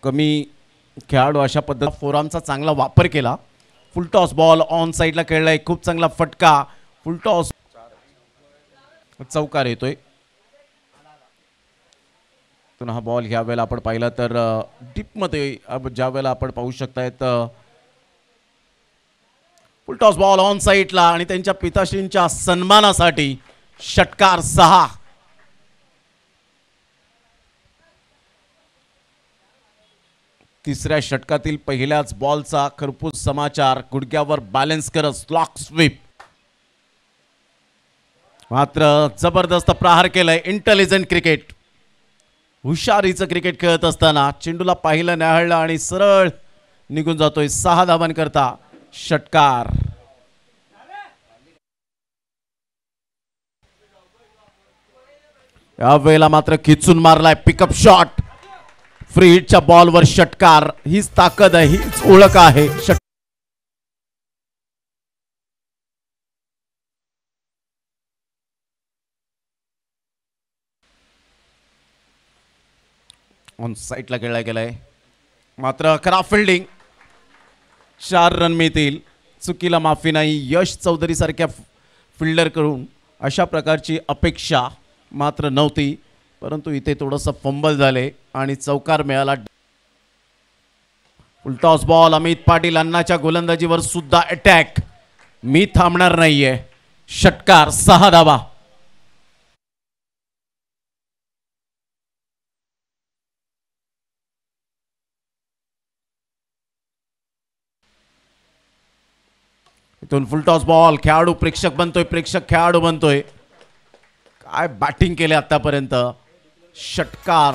कमी खेळाडू अशा पद्धतीने फोरआर्मचा चांगला वापर केला. फुल टॉस बॉल ऑन साइडला खेळलाय, खूप चांगला फटका. फुल टॉस चौकार येतोय. हा बॉल ह्या वेळेला आपण पाहिला तर डीप मध्ये ज्या वेळेला आपण पाहू शकतायत फुल टॉस बॉल ऑन साइडला आणि त्यांच्या पिताश्रींच्या सन्मानासाठी षटकार 6. तिसऱ्या षटकातील पहिल्याच बॉलचा खरपूस समाचार. गुडघ्यावर बॅलन्स करत स्लॉक स्वीप. मात्र जबरदस्त प्रहार केलाय. इंटेलिजंट क्रिकेट, हुशारीचं क्रिकेट खेळत असताना चेंडूला पाहिलं, न्याहाळलं आणि सरळ निघून जातोय. 6 धावांकरता षटकार. या वेळेला मात्र खिचून मारलाय पिकअप शॉट. फ्री हिटच्या बॉलवर षटकार. हीच ताकद आहे, हीच ओळख आहे. ऑन साइडला खेळला गेलाय, मात्र खराब फिल्डिंग. 4 रन मिळतील. चुकीला माफी नाही. यश चौधरी सारख्या फिल्डर कडून अशा प्रकारची अपेक्षा मात्र नव्हती, परंतु इथे थोडंसं फंबल झाले आणि चौकार मिळाला. Full toss ball. Amit Patil अण्णाच्या गोलंदाजीवर सुद्धा अटॅक. मी थांबणार नाहीये. षटकार. 6 धावा. इथून फुल टॉस बॉल. खेळाडू प्रेक्षक बनतोय, प्रेक्षक खेळाडू बनतोय. काय बॅटिंग केले आतापर्यंत. षटकार.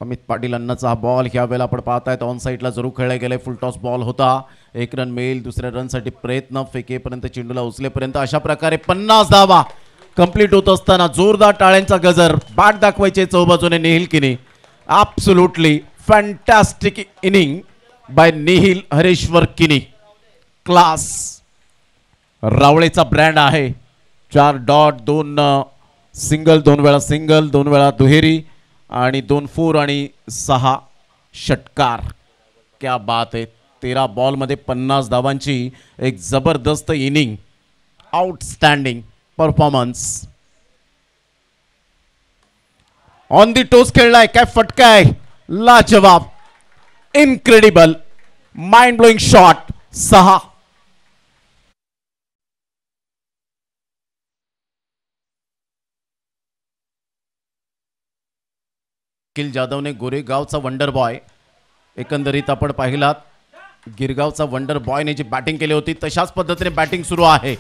अमित पाटील अण्णाचा हा बॉल ह्या वेळेला आपण पाहतायत ऑन साइडला जरूर खेळला गेलाय. फुल टॉस बॉल होता. 1 रन मिळेल. दुसऱ्या रनसाठी प्रयत्न. फेकेपर्यंत चेंडूला उचलेपर्यंत अशा प्रकारे 50 धावा कंप्लीट होत असताना जोरदार टाळ्यांचा गजर. बॅट दाखवायचे चौबाजूने निहिल किनी. Absolutely fantastic inning bye निहिल Hareshwar किनी. क्लास. रावळेचा ब्रँड आहे. 4 डॉट, 2 सिंगल, 2 वेळा सिंगल, 2 वेळा दुहेरी आणि 2 4 आणि 6 षटकार. क्या बात आहे. 13 बॉलमध्ये 50 धावांची एक जबरदस्त inning. Outstanding performance. On the toss खेळलाय. काय फटका आहे. लाजवाब. Incredible. Mind blowing shot. 6. Akhil जाधवने गोरेगावचा वंडर बॉय, एकंदरीत आपण पाहिलात गिरगावचा वंडर बॉयने जी बॅटिंग केली होती तशाच पद्धतीने बॅटिंग सुरू आहे.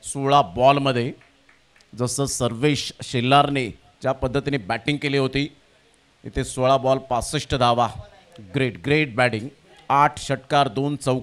सोळा बॉल मध्ये जसं सर्वेश शेलारने ज्या पद्धतीने बॅटिंग केली होती, इथे 16 बॉल 65 धावा. Great great batting. 8 षटकार, 2 चौकार.